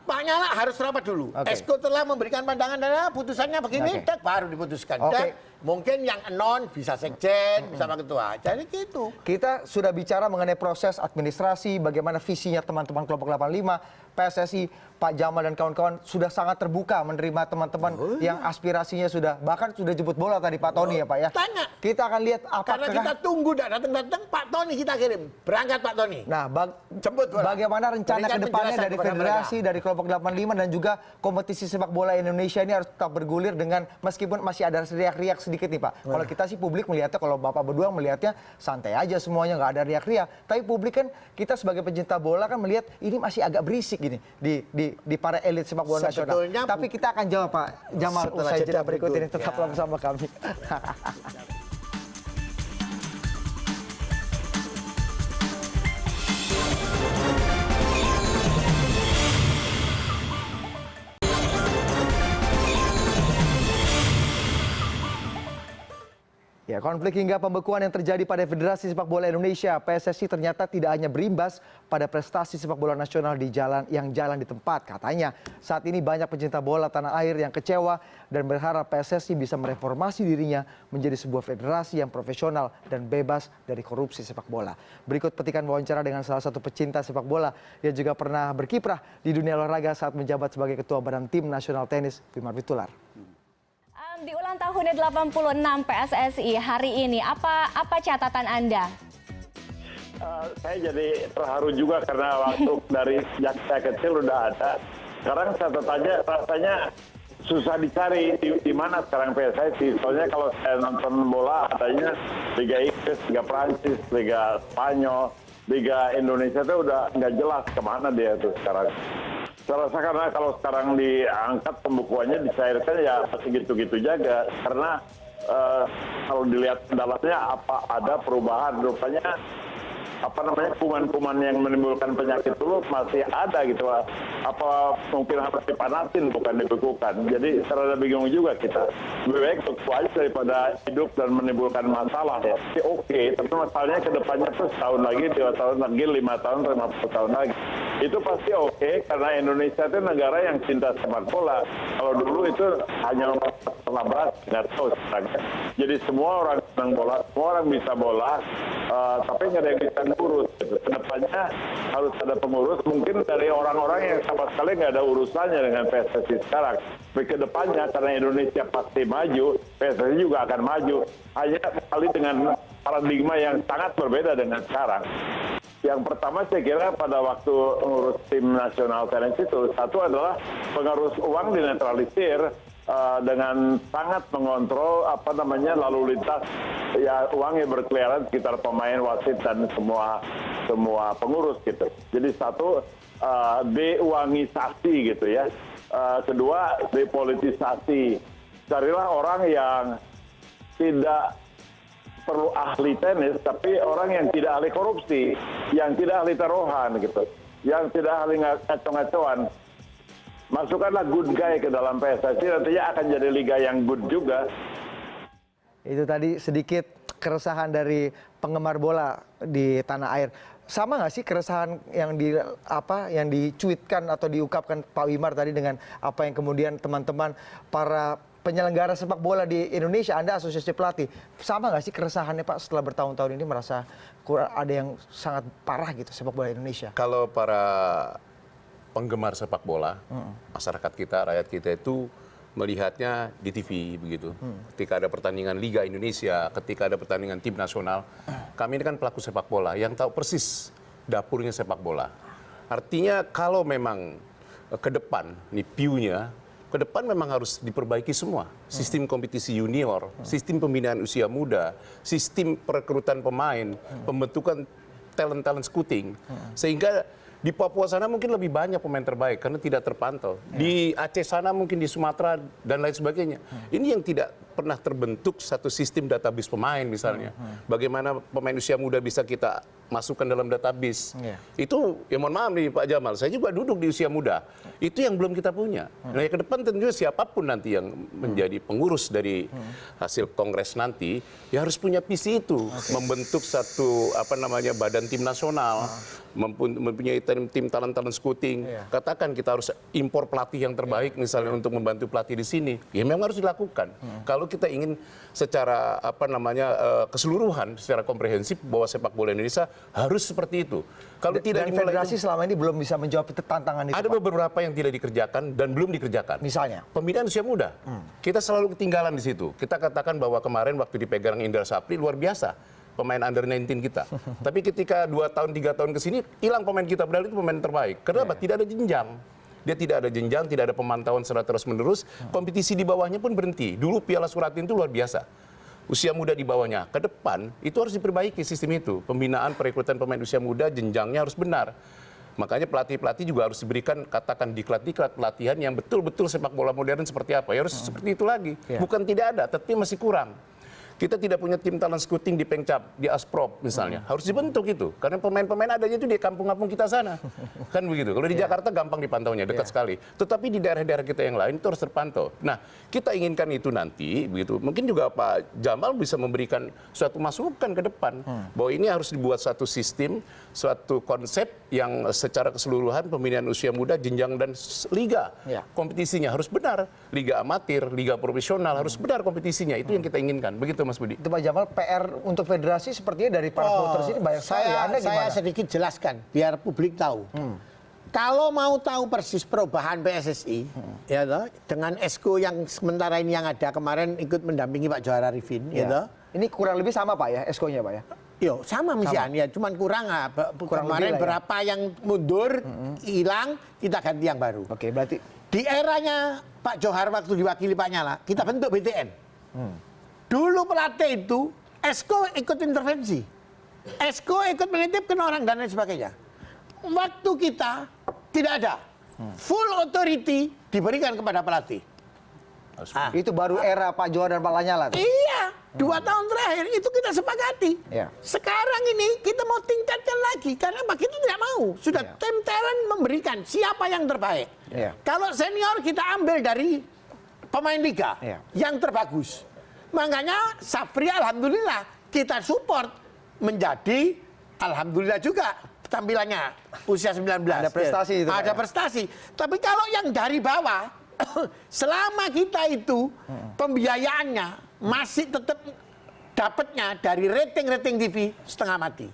Pak Nyala harus rapat dulu. Oke. Esko telah memberikan pandangan dan putusannya begini, Oke. dan baru diputuskan. Oke. Dan mungkin yang anon bisa sekjen, sama ketua. Jadi gitu. Kita sudah bicara mengenai proses administrasi, bagaimana visinya teman-teman kelompok 85, PSSI, Pak Jamal dan kawan-kawan sudah sangat terbuka menerima teman-teman yang aspirasinya bahkan sudah jemput bola tadi Pak Tony ya Pak ya. Tanya. Kita akan lihat Karena apakah kita tunggu tidak datang-datang, Pak Tony kita kirim. Berangkat Pak Tony. Nah, Jemput bola. bagaimana rencana Berikan ke depannya penjelasan dari kepada federasi, dari kelompok 85 dan juga kompetisi sepak bola Indonesia ini harus tetap bergulir dengan meskipun masih ada riak-riak sedikit nih Pak. Kalau kita sih publik melihatnya, kalau Bapak berdua melihatnya santai aja semuanya, nggak ada riak-riak. Tapi publik kan, kita sebagai pencinta bola kan melihat ini masih agak berisik gini di para elit sepak bola nasional. Sebetulnya Tapi kita akan jawab Pak Jamal Setelah usai jeda jeda berikut berikut. ini. Tetaplah bersama kami. Ya, konflik hingga pembekuan yang terjadi pada Federasi Sepak Bola Indonesia (PSSI) ternyata tidak hanya berimbas pada prestasi sepak bola nasional yang jalan di tempat. Katanya, saat ini banyak pencinta bola tanah air yang kecewa dan berharap PSSI bisa mereformasi dirinya menjadi sebuah federasi yang profesional dan bebas dari korupsi sepak bola. Berikut petikan wawancara dengan salah satu pecinta sepak bola yang juga pernah berkiprah di dunia olahraga saat menjabat sebagai Ketua Badan Tim Nasional Tenis, Wimar Witular. Di ulang tahun 86 PSSI hari ini, apa catatan Anda? Saya jadi terharu juga karena waktu dari sejak saya kecil udah ada. Sekarang catatannya rasanya susah dicari di mana sekarang PSSI. Soalnya kalau saya nonton bola adanya Liga Inggris, Liga Prancis, Liga Spanyol, Liga Indonesia itu udah nggak jelas kemana dia tuh sekarang. Saya rasa karena kalau sekarang diangkat pembukuannya dicairkan ya segitu-gitu jaga karena kalau dilihat dalamnya apa ada perubahan rupanya kuman-kuman yang menimbulkan penyakit dulu masih ada gitu lah. Apa mungkin harus dipanasin bukan dibekukan. Jadi serada bingung juga kita. Lebih baik beku aja daripada hidup dan menimbulkan masalah ya. Oke, tapi masalahnya ke depannya tuh setahun lagi, 2 tahun lagi, 5 tahun, 50 tahun lagi. Itu pasti oke karena Indonesia itu negara yang cinta sepak bola. Kalau dulu itu hanya pernah beras, nggak tahu sekarang. Jadi semua orang senang bola, semua orang bisa bola, tapi nggak ada yang bisa ngurus. Kedepannya harus ada pengurus, mungkin dari orang-orang yang sama sekali nggak ada urusannya dengan PSSI sekarang. Tapi kedepannya karena Indonesia pasti maju, PSSI juga akan maju. Hanya kali dengan paradigma yang sangat berbeda dengan sekarang. Yang pertama saya kira pada waktu ngurus tim nasional tenis itu, satu adalah pengarus uang dinetralisir dengan sangat mengontrol lalu lintas ya uangnya berkeliaran sekitar pemain, wasit dan semua pengurus gitu. Jadi satu deuangisasi gitu ya. Kedua depolitisasi. Carilah orang yang tidak perlu ahli tenis, tapi orang yang tidak ahli korupsi, yang tidak ahli taruhan gitu, yang tidak ahli ngaco-ngacoan. Masukkanlah good guy ke dalam PSSI, nantinya akan jadi liga yang good juga. Itu tadi sedikit keresahan dari penggemar bola di tanah air. Sama nggak sih keresahan yang dicuitkan atau diungkapkan Pak Wimar tadi dengan apa yang kemudian teman-teman para penyelenggara sepak bola di Indonesia, Anda asosiasi pelatih, sama nggak sih keresahannya Pak setelah bertahun-tahun ini merasa ada yang sangat parah gitu sepak bola Indonesia? Kalau para penggemar sepak bola, masyarakat kita, rakyat kita itu melihatnya di TV begitu. Ketika ada pertandingan Liga Indonesia, ketika ada pertandingan tim nasional, kami ini kan pelaku sepak bola yang tahu persis dapurnya sepak bola. Artinya kalau memang ke depan, nih view-nya, ke depan memang harus diperbaiki semua. Sistem kompetisi junior, sistem pembinaan usia muda, sistem perekrutan pemain, pembentukan talent-talent scouting. Sehingga di Papua sana mungkin lebih banyak pemain terbaik karena tidak terpantau. Di Aceh sana mungkin di Sumatera dan lain sebagainya. Ini yang tidak pernah terbentuk satu sistem database pemain misalnya. Bagaimana pemain usia muda bisa kita masukkan dalam database. Itu ya mohon maaf nih Pak Jamal, saya juga duduk di usia muda. Itu yang belum kita punya. Nah ya ke depan tentunya siapapun nanti yang menjadi pengurus dari hasil kongres nanti, ya harus punya visi itu. Membentuk satu badan tim nasional, mempunyai tim talent-talent scouting. Katakan kita harus impor pelatih yang terbaik misalnya untuk membantu pelatih di sini. Ya memang harus dilakukan. Kalau kita ingin secara keseluruhan, secara komprehensif bahwa sepak bola Indonesia harus seperti itu. Kalau tidak dan federasi selama ini belum bisa menjawab tantangan itu. Ada beberapa yang tidak dikerjakan dan belum dikerjakan. Misalnya pembinaan usia muda. Kita selalu ketinggalan di situ. Kita katakan bahwa kemarin waktu dipegang Indra Sapri luar biasa pemain under 19 kita. Tapi ketika 2 tahun 3 tahun ke sini hilang pemain kita, padahal itu pemain terbaik. Kenapa? Tidak ada jenjang. Dia tidak ada jenjang, tidak ada pemantauan secara terus-menerus. Kompetisi di bawahnya pun berhenti. Dulu Piala Suratin itu luar biasa. Usia muda di bawahnya. Ke depan itu harus diperbaiki sistem itu. Pembinaan perekrutan pemain usia muda jenjangnya harus benar. Makanya pelatih-pelatih juga harus diberikan katakan diklat-diklat pelatihan yang betul-betul sepak bola modern seperti apa. Ya harus seperti itu lagi. Bukan tidak ada, tapi masih kurang. Kita tidak punya tim talent scouting di Pengcap, di Asprop misalnya. Harus dibentuk itu. Karena pemain-pemain adanya itu di kampung-kampung kita sana. Kan begitu. Kalau di Jakarta gampang dipantaunya, dekat sekali. Tetapi di daerah-daerah kita yang lain itu harus terpantau. Nah, kita inginkan itu nanti, begitu. Mungkin juga Pak Jamal bisa memberikan suatu masukan ke depan. Bahwa ini harus dibuat satu sistem, suatu konsep yang secara keseluruhan pemilihan usia muda, jenjang dan liga. Kompetisinya harus benar. Liga amatir, liga profesional harus benar kompetisinya. Itu yang kita inginkan. Begitu Mas Budi. Itu Pak Jamal, PR untuk federasi sepertinya dari para voters ini banyak sekali. Anda Saya gimana? sedikit jelaskan biar publik tahu. Kalau mau tahu persis perubahan PSSI, ya toh, dengan esko yang sementara ini yang ada kemarin ikut mendampingi Pak Johar Arifin, ya toh. Ini kurang lebih sama Pak ya, eskonya Pak ya? Yo, sama misalnya, cuman kurang kemarin lebih lah ya. berapa yang mundur, hilang, kita ganti yang baru. Oke, berarti Di eranya Pak Johar waktu diwakili Pak Nyala, kita bentuk BTN. Dulu pelatih itu, esko ikut intervensi. Esko ikut menitipkan orang dan lain sebagainya. Waktu kita tidak ada. Full authority diberikan kepada pelatih. itu baru era Pak Johar dan Pak Lanyala. tuh. Iya, 2 tahun terakhir itu kita sepakati. Iya. Sekarang ini kita mau tingkatkan lagi karena Pak kita tidak mau. Sudah Iya. tim talent memberikan siapa yang terbaik. Iya. Kalau senior kita ambil dari pemain liga Iya. yang terbagus. Makanya Safri alhamdulillah kita support menjadi alhamdulillah juga tampilannya usia 19. Ada prestasi itu, Pak, Ada ya? prestasi. Tapi kalau yang dari bawah selama kita itu pembiayaannya masih tetap dapatnya dari rating-rating TV setengah mati.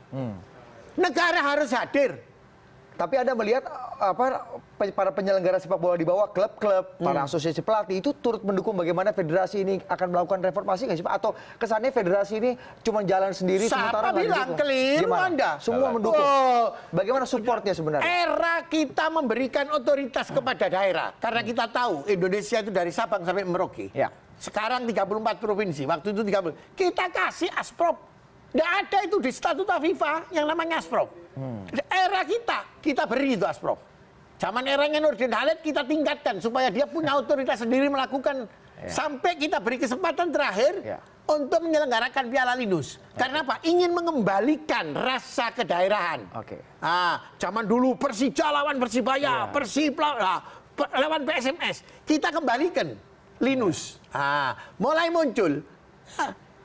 Negara harus hadir. Tapi Anda melihat para penyelenggara sepak bola di bawah, klub-klub, para asosiasi pelatih itu turut mendukung bagaimana federasi ini akan melakukan reformasi nggak sih Pak? Atau kesannya federasi ini cuma jalan sendiri Siapa sementara nggak bilang? didukung? Keliru Gimana? Anda. Semua mendukung. Oh. Bagaimana supportnya sebenarnya? Era kita memberikan otoritas kepada daerah. Karena kita tahu Indonesia itu dari Sabang sampai Merauke. Ya. Sekarang 34 provinsi, waktu itu 30. Kita kasih Asprop. Tidak ada itu di statuta FIFA yang namanya Asprop. Era kita beri itu Asprop. Zaman eranya Nurdin Halid kita tingkatkan supaya dia punya otoritas sendiri melakukan. Sampai kita beri kesempatan terakhir untuk menyelenggarakan Piala Linus. Karena apa? Ingin mengembalikan rasa kedaerahan. Oke. Zaman dulu Persija lawan Persibaya, Persib lawan PSMS. Kita kembalikan Linus. Mulai muncul.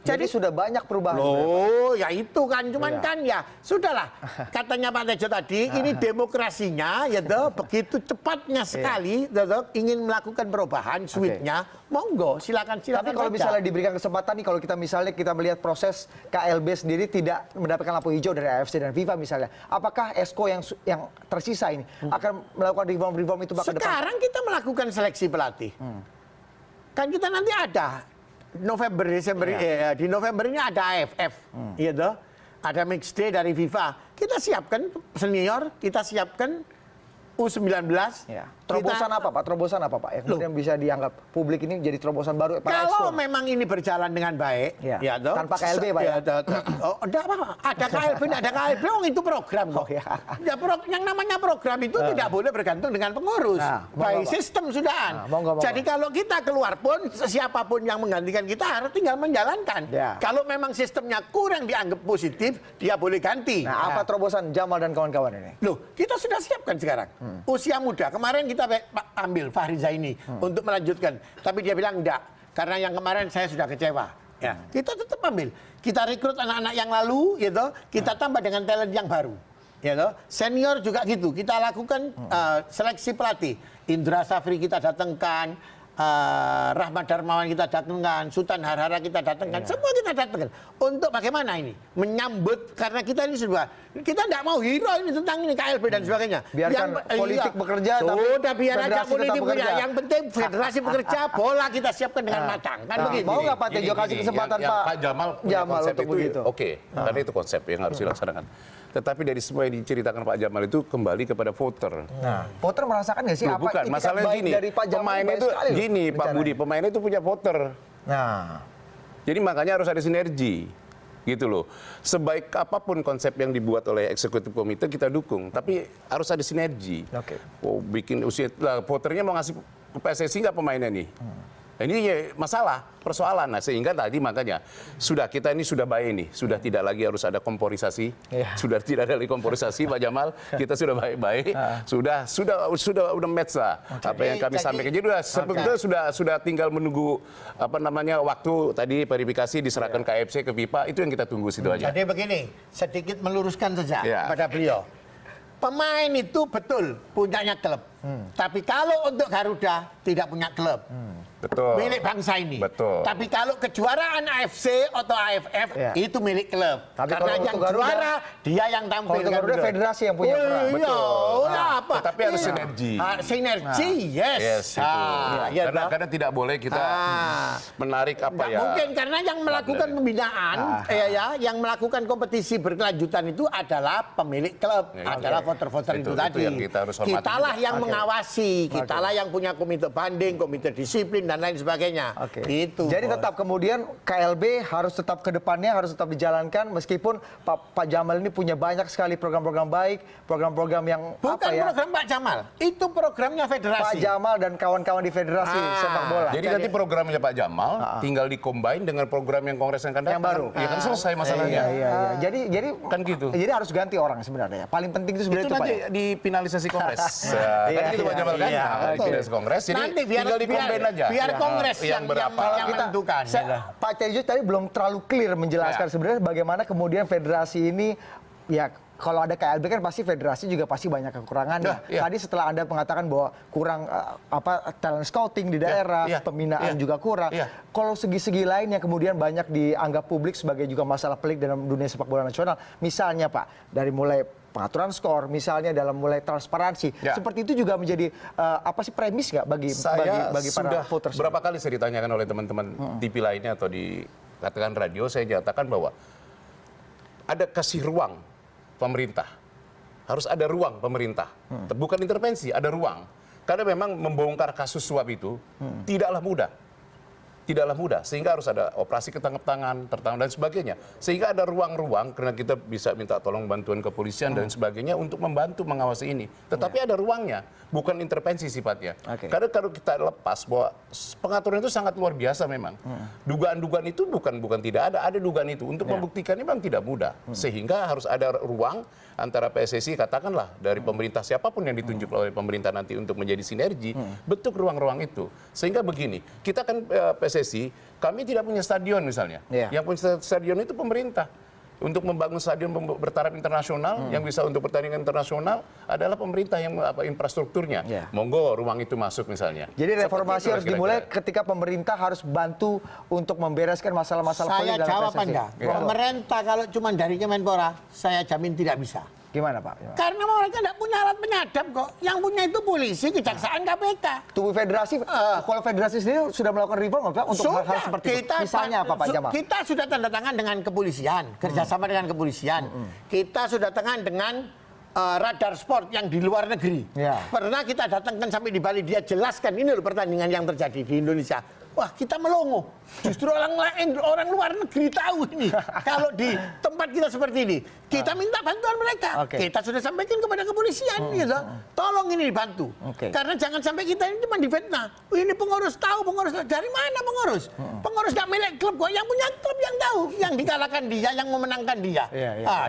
Jadi sudah banyak perubahan. Oh, ya itu kan, cuman kan ya sudahlah. Katanya Pak Tejo tadi, ini demokrasinya ya toh, begitu cepatnya sekali toh, ingin melakukan perubahan, switch-nya, monggo silakan. Tapi kalau saja. misalnya diberikan kesempatan nih, kalau kita misalnya melihat proses KLB sendiri tidak mendapatkan lampu hijau dari AFC dan FIFA misalnya, apakah Esko yang tersisa ini akan melakukan reform itu ke depan? Sekarang kita melakukan seleksi pelatih. Kan kita nanti ada November, Desember, di November ini ada AFF, gitu. Ada mix day dari FIFA. Kita siapkan senior, kita siapkan U19. Terobosan apa Pak? Terobosan apa Pak? Yang kemudian bisa dianggap publik ini jadi terobosan baru para Kalau Esko. memang ini berjalan dengan baik, Ya. toh, Tanpa KLB, Pak, ya? Oh, enggak apa-apa. Ada KLB, enggak ada KLB, itu program kok. ya. Yang namanya program itu tidak boleh bergantung dengan pengurus. By Pak. sistem sudah. Monggo. Jadi kalau kita keluar pun, siapapun yang menggantikan kita harus tinggal menjalankan. Ya. Kalau memang sistemnya kurang dianggap positif, dia boleh ganti. Nah, apa terobosan Jamal dan kawan-kawan ini? Loh, kita sudah siapkan sekarang. Usia muda. Kemarin kita ambil Fahri Zaini untuk melanjutkan. Tapi dia bilang enggak. Karena yang kemarin saya sudah kecewa. Ya, kita tetap ambil. Kita rekrut anak-anak yang lalu, gitu. Kita tambah dengan talent yang baru. Gitu. Senior juga gitu. Kita lakukan seleksi pelatih. Indra Safri kita datangkan. Rahmat Darmawan kita datangkan, Sultan Harhara kita datangkan, semua kita datangkan. Untuk bagaimana ini? Menyambut, karena kita ini sudah, kita tidak mau hero ini tentang ini KLB dan sebagainya. Biarkan politik bekerja, tapi Sudah biar aja federasi politik tetap bekerja. bekerja. Yang penting federasi bekerja, bola kita siapkan dengan matang. Kan begitu. Mau nggak Pak Tejo kasih kesempatan yang Pak Pak Jamal punya Jamal konsep untuk itu, begitu? oke, karena itu konsep yang harus dilaksanakan. Tetapi dari semua yang diceritakan Pak Jamal itu kembali kepada voter. Voter merasakan nggak sih Loh, apa bukan, itikat masalahnya baik gini, dari Pak Jamal pemainnya baik itu sekali loh gini Pak bicaranya. Budi, pemainnya itu punya voter. Nah, Jadi makanya harus ada sinergi. Gitu loh. Sebaik apapun konsep yang dibuat oleh eksekutif komite kita dukung, tapi harus ada sinergi. Oke. Oh, bikin usia voternya mau ngasih ke PSSI nggak pemainnya nih? Ini masalah, persoalan. Nah, sehingga tadi makanya kita ini sudah baik ini, sudah tidak lagi harus ada komporisasi, sudah tidak ada lagi komporisasi, Pak Jamal. Kita sudah baik-baik, sudah match lah apa yang kami sampaikan. Jadi sudah tinggal menunggu waktu tadi verifikasi diserahkan ke AFC ke FIFA, itu yang kita tunggu situ aja. Jadi begini, sedikit meluruskan saja pada beliau. Pemain itu betul punyanya klub, tapi kalau untuk Garuda tidak punya klub. Betul. Milik bangsa ini. Betul. Tapi kalau kejuaraan AFC atau AFF itu milik klub. Tapi karena yang juara dia yang tampil. Kalau Garuda federasi yang punya peran. Betul. Apa? Tetapi harus sinergi. Sinergi, yes. Karena tidak boleh kita menarik Nggak mungkin karena yang melakukan pembinaan, yang melakukan kompetisi berkelanjutan itu adalah pemilik klub, adalah voter-voter itu tadi. Yang kita harus hormati Kitalah juga. yang mengawasi, kitalah yang punya komite banding, komite disiplin dan lain sebagainya. Gitu. Jadi tetap kemudian KLB harus tetap ke depannya, harus tetap dijalankan meskipun Pak Jamal ini punya banyak sekali program-program baik, program-program yang bukan program Pak Jamal, itu programnya federasi. Pak Jamal dan kawan-kawan di federasi sepak bola. Jadi nanti programnya Pak Jamal tinggal dikombin dengan program yang Kongres yang akan datang. Yang baru. Ya kan selesai masalahnya. Iya. Jadi kan gitu. Jadi harus ganti orang sebenarnya. Paling penting itu sebenarnya Itu nanti di finalisasi Kongres. Kan gitu Pak Jamal kan? Finalisasi Kongres. Jadi Nanti tinggal dikombin aja. Biar Kongres yang menentukan. Pak Tejo tadi belum terlalu clear menjelaskan sebenarnya bagaimana kemudian federasi ini ya kalau ada KLB kan pasti federasi juga pasti banyak kekurangannya. Tadi setelah Anda mengatakan bahwa kurang talent scouting di daerah, pembinaan juga kurang. Kalau segi-segi lain yang kemudian banyak dianggap publik sebagai juga masalah pelik dalam dunia sepak bola nasional, misalnya Pak, dari mulai pengaturan skor, misalnya dalam mulai transparansi, seperti itu juga menjadi premis nggak bagi para voters? Berapa kali saya ditanyakan oleh teman-teman TV lainnya atau di katakan radio, saya nyatakan bahwa ada kasih ruang pemerintah, harus ada ruang pemerintah, bukan intervensi, ada ruang, karena memang membongkar kasus suap itu tidaklah mudah. Sehingga harus ada operasi ketangkep tangan, tertangkap dan sebagainya. Sehingga ada ruang-ruang karena kita bisa minta tolong bantuan kepolisian dan sebagainya untuk membantu mengawasi ini. Tetapi ada ruangnya, bukan intervensi sifatnya. Karena kalau kita lepas bahwa pengaturan itu sangat luar biasa memang. Dugaan-dugaan itu bukan tidak ada dugaan itu. Untuk membuktikan memang tidak mudah. Sehingga harus ada ruang antara PSSI katakanlah dari pemerintah siapapun yang ditunjuk oleh pemerintah nanti untuk menjadi sinergi, bentuk ruang-ruang itu. Sehingga begini, kita kan PSSI, kami tidak punya stadion misalnya. Yang punya stadion itu pemerintah. Untuk membangun stadion bertaraf internasional yang bisa untuk pertandingan internasional adalah pemerintah yang infrastrukturnya. Monggo ruang itu masuk misalnya. Jadi reformasi harus dimulai ketika pemerintah harus bantu untuk membereskan masalah-masalah Saya jawab Anda, pemerintah kalau cuma dari Kemenpora, saya jamin tidak bisa. Gimana Pak? Karena mereka tidak punya alat penyadap kok. Yang punya itu polisi, kejaksaan, KPK. Tubuh federasi, kalau federasi sendiri sudah melakukan reform Pak untuk hal seperti itu. Misalnya apa Pak Jamal? Kita sudah tanda tangan dengan kepolisian, kerjasama dengan kepolisian. Kita sudah tangan dengan radar sport yang di luar negeri. Pernah kita datangkan sampai di Bali, dia jelaskan ini loh pertandingan yang terjadi di Indonesia. Wah, kita melongo. Justru orang luar negeri tahu ini. Kalau di tempat kita seperti ini, kita minta bantuan mereka. Kita sudah sampaikan kepada kepolisian, gitu. Tolong ini dibantu. Karena jangan sampai kita ini cuma difitnah. Ini pengurus tahu, dari mana pengurus? Pengurus nggak milik klub kok, yang punya klub yang tahu, yang dikalahkan dia, yang memenangkan dia.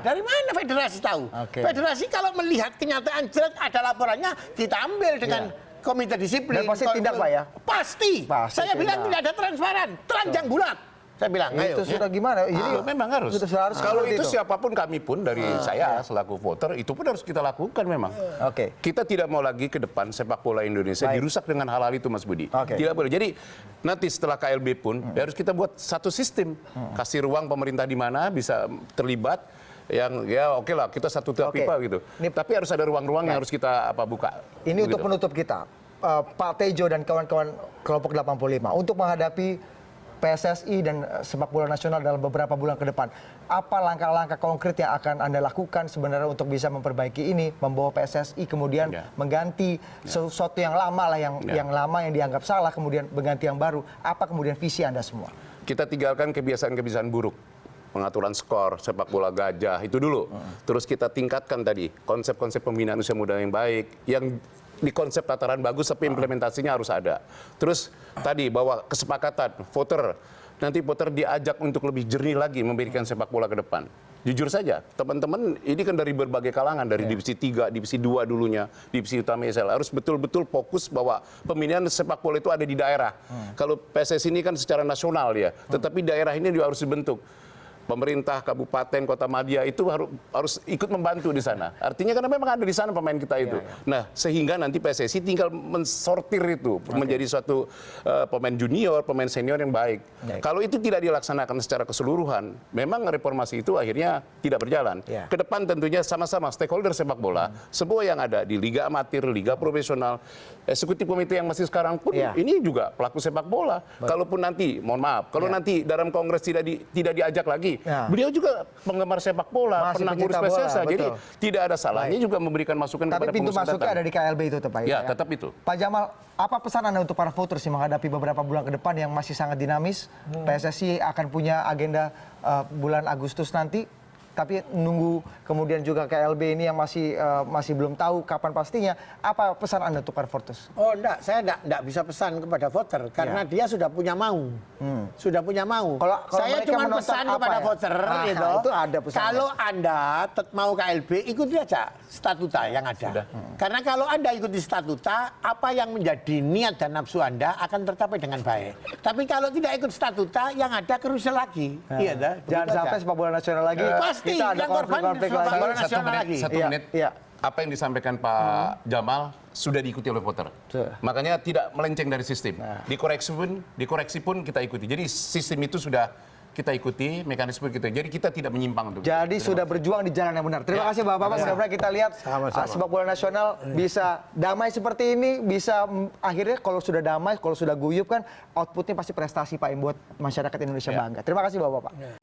Dari mana federasi tahu? Federasi kalau melihat kenyataan jelas ada laporannya, kita ambil dengan komite disiplin. Dan pasti tindak Pak ya? Pasti. Saya bilang tidak ada transparan, telanjang bulat. Saya bilang, itu sudah gimana? Jadi memang harus. Kalau itu siapapun kami pun dari saya selaku voter itu pun harus kita lakukan memang. Kita tidak mau lagi ke depan sepak bola Indonesia dirusak dengan hal-hal itu Mas Budi. Tidak boleh. Jadi nanti setelah KLB pun harus kita buat satu sistem. Kasih ruang pemerintah di mana bisa terlibat. Yang oke lah kita satu pipa gitu. Tapi harus ada ruang-ruang yang harus kita buka. Ini untuk penutup kita, Pak Tejo dan kawan-kawan kelompok 85 untuk menghadapi PSSI dan sepak bola nasional dalam beberapa bulan ke depan. Apa langkah-langkah konkret yang akan Anda lakukan sebenarnya untuk bisa memperbaiki ini, membawa PSSI kemudian mengganti sesuatu yang lama lah, yang lama yang dianggap salah kemudian mengganti yang baru. Apa kemudian visi Anda semua? Kita tinggalkan kebiasaan-kebiasaan buruk. Pengaturan skor, sepak bola gajah, itu dulu. Terus kita tingkatkan tadi konsep-konsep pembinaan usia muda yang baik, yang di konsep tataran bagus, tapi implementasinya harus ada. Terus tadi bahwa kesepakatan voter, nanti voter diajak untuk lebih jernih lagi memberikan sepak bola ke depan. Jujur saja, teman-teman ini kan dari berbagai kalangan, dari divisi 3, divisi 2 dulunya, divisi utama ESL, harus betul-betul fokus bahwa pemilihan sepak bola itu ada di daerah. Kalau PSSI ini kan secara nasional ya, tetapi daerah ini juga harus dibentuk. Pemerintah, kabupaten, kota madya itu harus ikut membantu di sana. Artinya karena memang ada di sana pemain kita itu. Nah, sehingga nanti PSSI tinggal mensortir itu menjadi suatu pemain junior, pemain senior yang baik. Kalau itu tidak dilaksanakan secara keseluruhan, memang reformasi itu akhirnya tidak berjalan. Kedepan tentunya sama-sama stakeholder sepak bola, semua yang ada di liga amatir, liga profesional, eksekutif komite yang masih sekarang pun ini juga pelaku sepak bola. Kalaupun nanti, mohon maaf, kalau nanti dalam kongres tidak diajak lagi, beliau juga penggemar sepak bola, pernah ngurus PSSI, jadi tidak ada salahnya juga memberikan masukan kepada pintu pengurus masuknya ada di KLB itu Pak. Ya, tetap itu. Pak Jamal, apa pesan Anda untuk para voters yang menghadapi beberapa bulan ke depan yang masih sangat dinamis? PSSI akan punya agenda bulan Agustus nanti, tapi nunggu kemudian juga KLB ini yang masih belum tahu kapan pastinya. Apa pesan Anda untuk para voters? Oh enggak, saya enggak bisa pesan kepada voter karena dia sudah punya mau. Sudah punya mau. Kalau saya cuma pesan kepada voter gitu. Itu ada pesannya. Kalau Anda mau KLB, ikuti aja statuta yang ada. Karena kalau Anda ikuti statuta, apa yang menjadi niat dan nafsu Anda akan tercapai dengan baik. Tapi kalau tidak ikut statuta, yang ada kerusuh lagi. Iya dah. Jangan sampai sepak bola nasional lagi. Pasti kita ada yang korban konflik-konflik sepak bola lagi. nasional lagi. Satu menit. Apa yang disampaikan Pak Jamal sudah diikuti oleh voter. Makanya tidak melenceng dari sistem. Dikoreksi pun kita ikuti. Jadi sistem itu sudah kita ikuti, mekanisme kita. Jadi kita tidak menyimpang untuk Jadi sudah berjuang di jalan yang benar. Terima kasih Bapak-Bapak. Mudah-mudahan kita lihat sepak bola nasional bisa damai seperti ini, bisa akhirnya kalau sudah damai, kalau sudah guyup kan outputnya pasti prestasi Pak yang buat masyarakat Indonesia bangga. Terima kasih Bapak-Bapak.